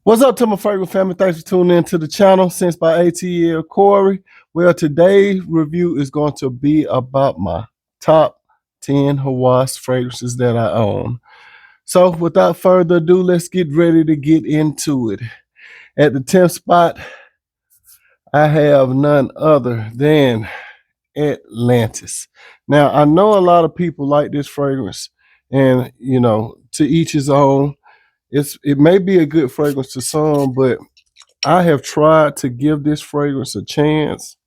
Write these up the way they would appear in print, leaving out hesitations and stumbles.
What's up to my fragrance family? Thanks for tuning in to the channel. Since by ATL Corey. Well, today's review is going to be about my top 10 Hawas fragrances that I own. So without further ado, let's get ready to get into it. At the 10th spot, I have none other than Atlantis. Now, I know a lot of people like this fragrance, and to each his own. It may be a good fragrance to some, but I have tried to give this fragrance a chance,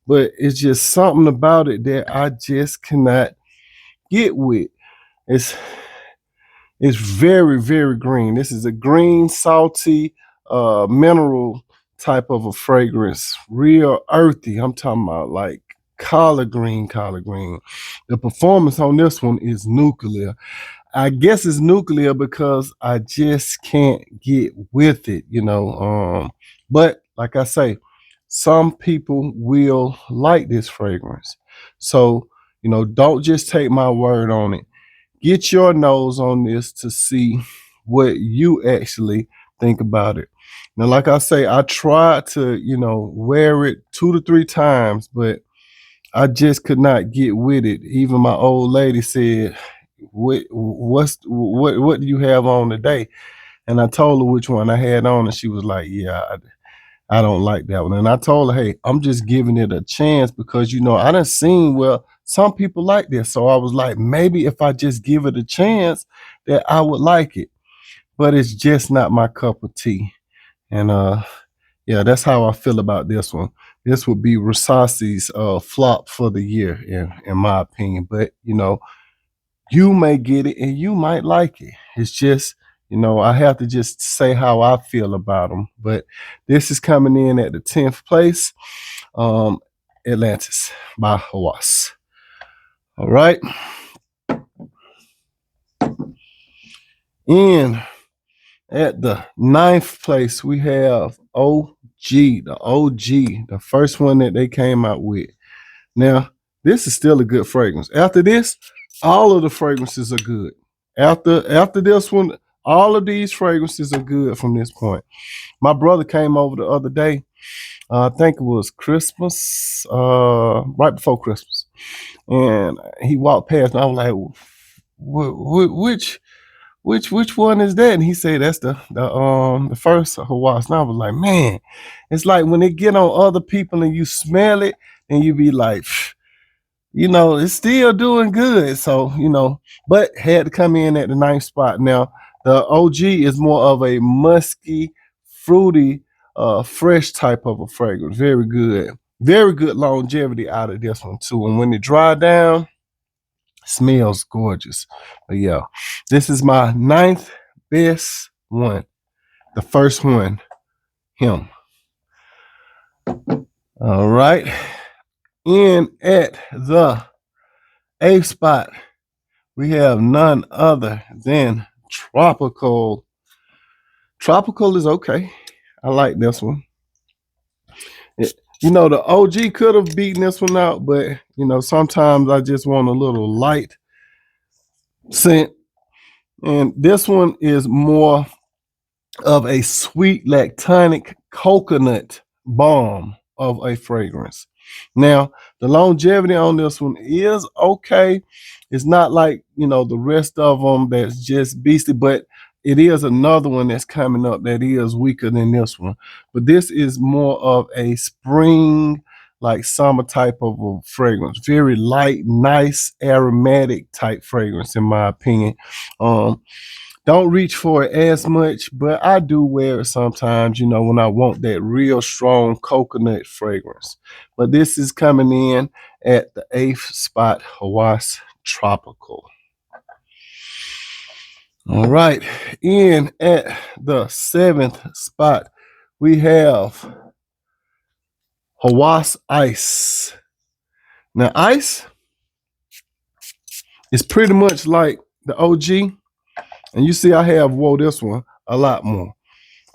but it's just something about it that I just cannot get with. It's it's very, very green. This is a green, salty, mineral type of a fragrance. Real earthy. I'm talking about like collard green, collard green. The performance on this one is nuclear. I guess it's nuclear because I just can't get with it, But like I say, some people will like this fragrance. So, don't just take my word on it. Get your nose on this to see what you actually think about it. Now, like I say, I tried to, wear it 2 to 3 times, but I just could not get with it. Even my old lady said, what do you have on today? And I told her which one I had on, and she was like, yeah, I don't like that one. And I told her, hey, I'm just giving it a chance because I done seen, well, some people like this. So I was like, maybe if I just give it a chance that I would like it. But it's just not my cup of tea. And yeah, that's how I feel about this one. This would be Rasasi's flop for the year, in my opinion. But you may get it and you might like it. It's just, I have to just say how I feel about them. But this is coming in at the 10th place, Atlantis by Hawas. All right. In at the 9th place, we have the OG, the first one that they came out with. Now, this is still a good fragrance. After this, all of the fragrances are good. After this one, all of these fragrances are good from this point. My brother came over the other day. I think it was Christmas, right before Christmas, and he walked past, and I was like, which one is that? And he said that's the first Hawas. And I was like, man, it's like when it get on other people and you smell it, and you be like, it's still doing good. So, but had to come in at the 9th spot. Now, the OG is more of a musky, fruity, fresh type of a fragrance. Very good. Very good longevity out of this one, too. And when it dry down, smells gorgeous. But yeah, this is my 9th best one. The first one, him. All right. In at the 8th spot, we have none other than Tropical. Tropical is okay. I like this one. The OG could have beaten this one out, but sometimes I just want a little light scent. And this one is more of a sweet lactonic coconut bomb of a fragrance. Now, the longevity on this one is okay. It's not like, the rest of them that's just beastly, but it is another one that's coming up that is weaker than this one. But this is more of a spring, like summer type of a fragrance. Very light, nice, aromatic type fragrance, in my opinion. Don't reach for it as much, but I do wear it sometimes, when I want that real strong coconut fragrance. But this is coming in at the 8th spot, Hawas Tropical. All right, in at the 7th spot, we have Hawas Ice. Now, Ice is pretty much like the OG. And you see, I have wore this one a lot more.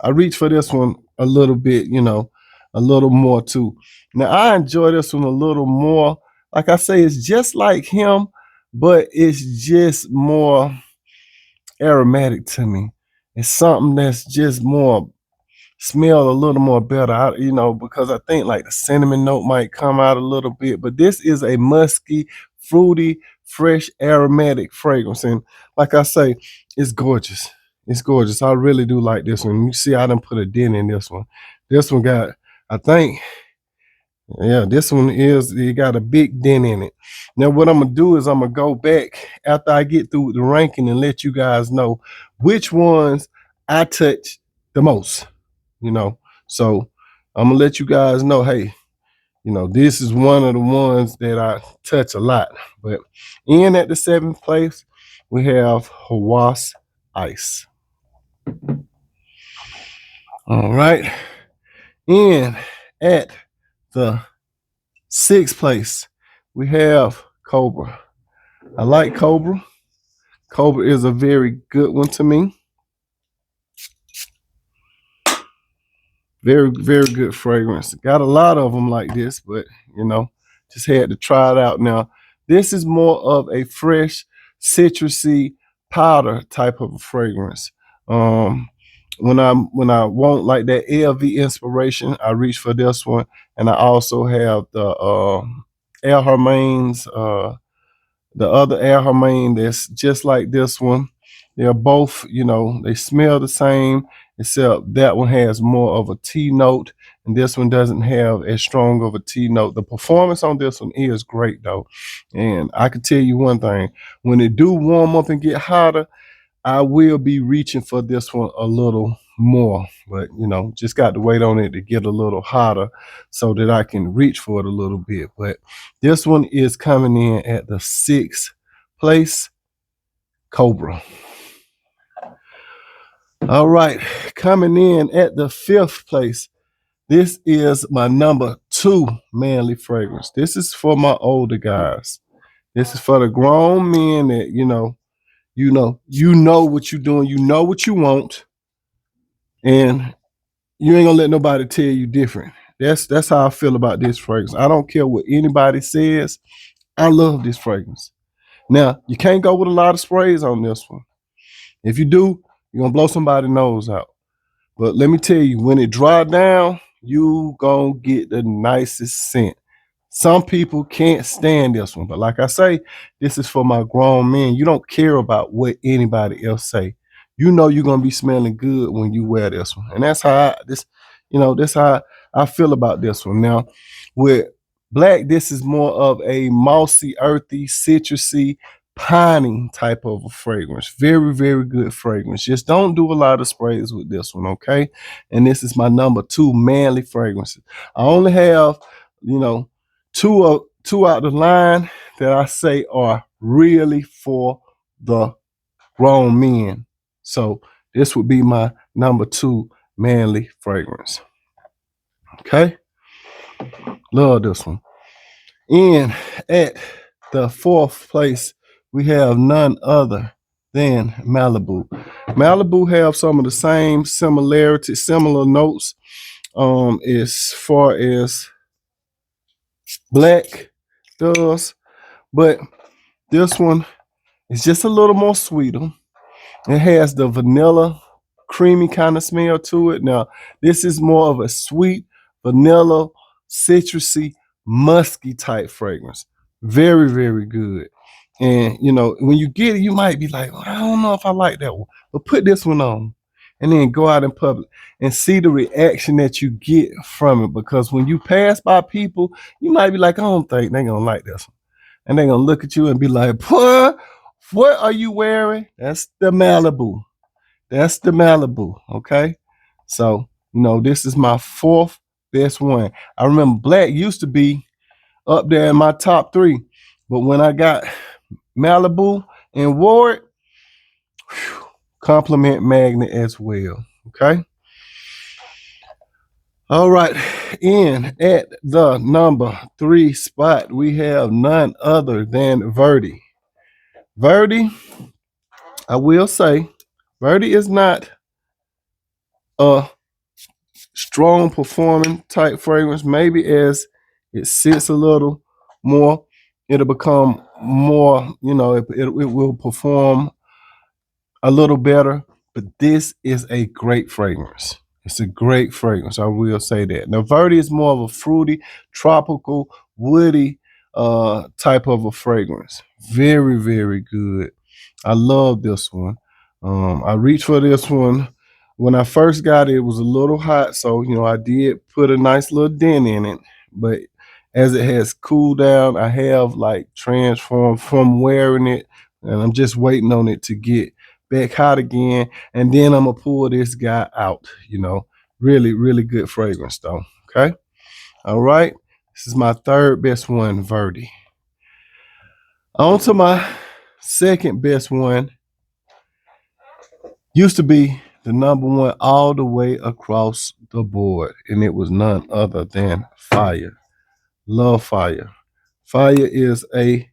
I reach for this one a little bit, a little more too. Now, I enjoy this one a little more. Like I say, it's just like him, but it's just more aromatic to me. It's something that's just more smell a little more better. Because I think like the cinnamon note might come out a little bit, but this is a musky, fruity, fresh, aromatic fragrance. And like I say, it's gorgeous. It's gorgeous. I really do like this one. You see, I done put a dent in this one. This one got, I think, yeah, this one it got a big dent in it. Now, what I'm gonna do is I'm gonna go back after I get through the ranking and let you guys know which ones I touch the most, you know. So I'm gonna let you guys know, hey, this is one of the ones that I touch a lot. But in at the 7th place, we have Hawas Ice. All right. In at the 6th place, we have Cobra. I like Cobra. Cobra is a very good one to me. Very, very good fragrance. Got a lot of them like this, but just had to try it out. Now, this is more of a fresh, citrusy powder type of a fragrance. When I want like that LV inspiration, I reach for this one, and I also have the Air Hermane's the other Air Hermane that's just like this one. They're both, they smell the same, except that one has more of a tea note, and this one doesn't have as strong of a tea note. The performance on this one is great though. And I can tell you one thing, when it do warm up and get hotter, I will be reaching for this one a little more, but just got to wait on it to get a little hotter so that I can reach for it a little bit. But this one is coming in at the 6th place, Cobra. All right, coming in at the 5th place, this is my number 2 manly fragrance. This is for my older guys. This is for the grown men that you know what you're doing, you know what you want, and you ain't gonna let nobody tell you different. That's how I feel about this fragrance. I don't care what anybody says. I love this fragrance. Now, you can't go with a lot of sprays on this one. If you do, you're gonna blow somebody's nose out. But let me tell you, when it dry down, you gonna get the nicest scent. Some people can't stand this one, but like I say, this is for my grown men. You don't care about what anybody else say. You know you're gonna be smelling good when you wear this one, and that's how that's how I feel about this one. Now, with black, this is more of a mossy, earthy, citrusy, piney type of a fragrance. Very, very good fragrance. Just don't do a lot of sprays with this one, okay? And this is my number 2 manly fragrances. I only have, you know, two out the line that I say are really for the grown men. So this would be my number 2 manly fragrance. Okay, love this one. And at the 4th place, we have none other than Malibu. Malibu have some of the same similarities, similar notes, as far as black does, but this one is just a little more sweeter. It has the vanilla, creamy kind of smell to it. Now, this is more of a sweet, vanilla, citrusy, musky type fragrance. Very, very good. And when you get it, you might be like, well, I don't know if I like that one. But put this one on and then go out in public and see the reaction that you get from it. Because when you pass by people, you might be like, I don't think they're gonna like this one. And they're gonna look at you and be like, what are you wearing? That's the Malibu. That's the Malibu. Okay. So, this is my 4th best one. I remember black used to be up there in my top 3. But when I got Malibu and wore it, compliment magnet as well. Okay. All right. In at the number 3 spot, we have none other than Verie. Verie, I will say, Verie is not a strong performing type fragrance. Maybe as it sits a little more, it'll become more, it will perform a little better. But this is a great fragrance. It's a great fragrance. I will say that. Now, Verie is more of a fruity, tropical, woody type of a fragrance. Very, very good. I love this one. I reached for this one when I first got it. It was a little hot, so I did put a nice little dent in it. But as it has cooled down, I have like transformed from wearing it, and I'm just waiting on it to get back hot again, and then I'm gonna pull this guy out. Really, really good fragrance though. Okay, all right. This is my third best one, Verie. On to my second best one. Used to be the number one all the way across the board, and it was none other than Fire. Love Fire. Fire is a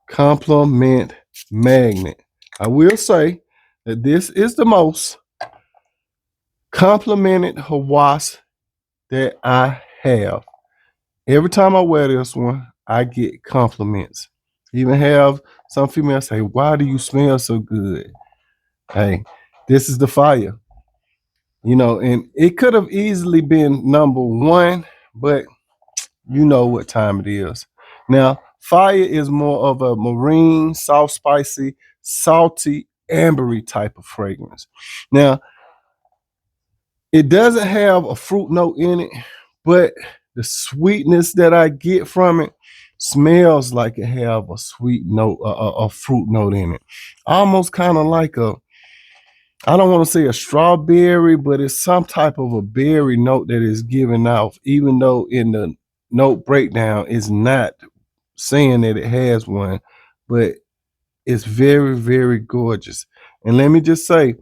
compliment magnet. I will say that this is the most complimented Hawas that I have. Every time I wear this one, I get compliments. Even have some females say, "Why do you smell so good?" Hey, this is the Fire. And it could have easily been number one, but you know what time it is. Now, Fire is more of a marine, soft, spicy, salty, ambery type of fragrance. Now, it doesn't have a fruit note in it, but the sweetness that I get from it smells like it have a sweet note, a fruit note in it. Almost kind of like I don't want to say a strawberry, but it's some type of a berry note that is given off, even though in the note breakdown is not saying that it has one, but it's very, very gorgeous. And let me just say,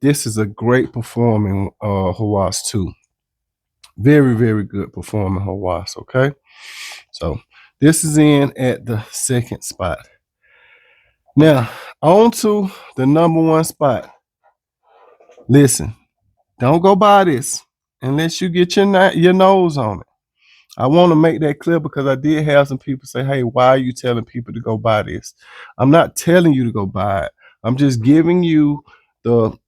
this is a great performing Hawas too. Very, very good performing Hawas, okay? So this is in at the second spot. Now, on to the number one spot. Listen, don't go buy this unless you get your nose on it. I want to make that clear because I did have some people say, "Hey, why are you telling people to go buy this?" I'm not telling you to go buy it. I'm just giving you the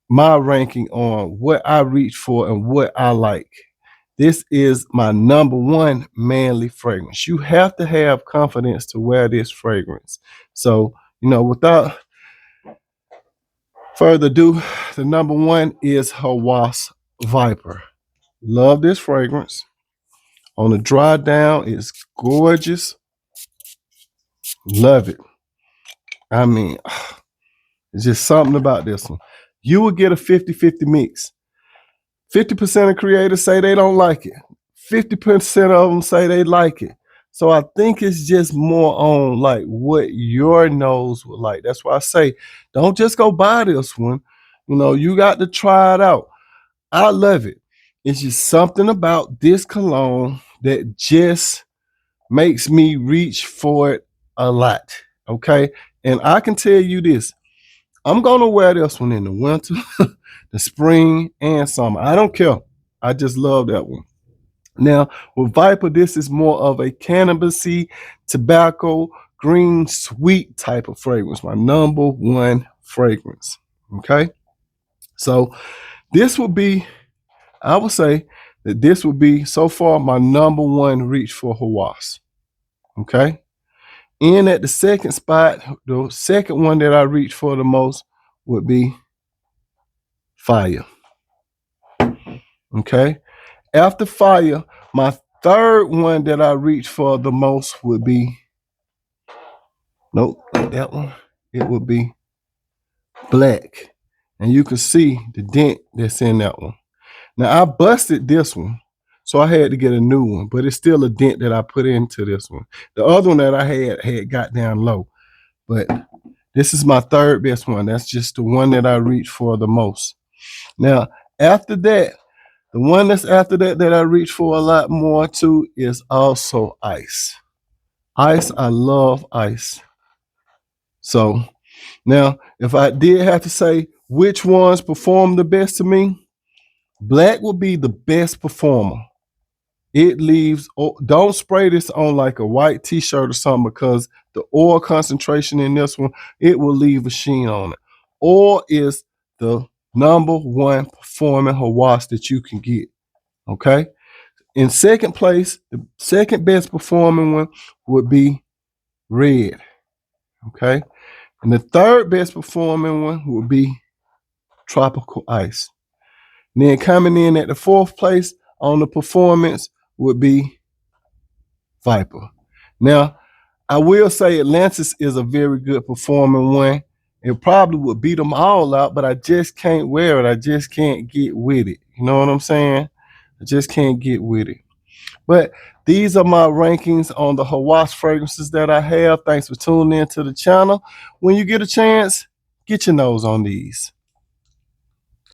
my ranking on what I reach for and what I like. This is my number one manly fragrance. You have to have confidence to wear this fragrance. So, without further ado, the number one is Hawas Viper. Love this fragrance. On the dry down, it's gorgeous. Love it. I mean, it's just something about this one. You will get a 50-50 mix. 50% of creators say they don't like it. 50% of them say they like it. So I think it's just more on like what your nose would like. That's why I say, don't just go buy this one. You got to try it out. I love it. It's just something about this cologne that just makes me reach for it a lot. Okay. And I can tell you this, I'm going to wear this one in the winter, the spring, and summer. I don't care. I just love that one. Now, with Viper, this is more of a cannabisy, tobacco, green, sweet type of fragrance. My number one fragrance. Okay. So this would be, I would say that this would be so far my number one reach for Hawas. Okay. In at the second spot, the second one that I reach for the most would be Fire. Okay. After Fire, my third one that I reach for the most would be, nope, not that one. It would be Black. And you can see the dent that's in that one. Now I busted this one, so I had to get a new one, but it's still a dent that I put into this one. The other one that I had got down low, but this is my third best one. That's just the one that I reach for the most. Now, after that, the one that's after that I reach for a lot more too is also Ice. Ice, I love Ice. So now, if I did have to say which ones perform the best to me, Black will be the best performer. It leaves, don't spray this on like a white t-shirt or something because the oil concentration in this one, it will leave a sheen on it. Or is the #1 performing Hawas that you can get. Okay. In second place, the second best performing one would be Red. Okay. And the third best performing one would be Tropical Ice. And then coming in at the fourth place on the performance would be Viper. Now, I will say Atlantis is a very good performing one. It probably would beat them all out, but I just can't wear it. I just can't get with it. You know what I'm saying? I just can't get with it. But these are my rankings on the Hawas fragrances that I have. Thanks for tuning in to the channel. When you get a chance, get your nose on these.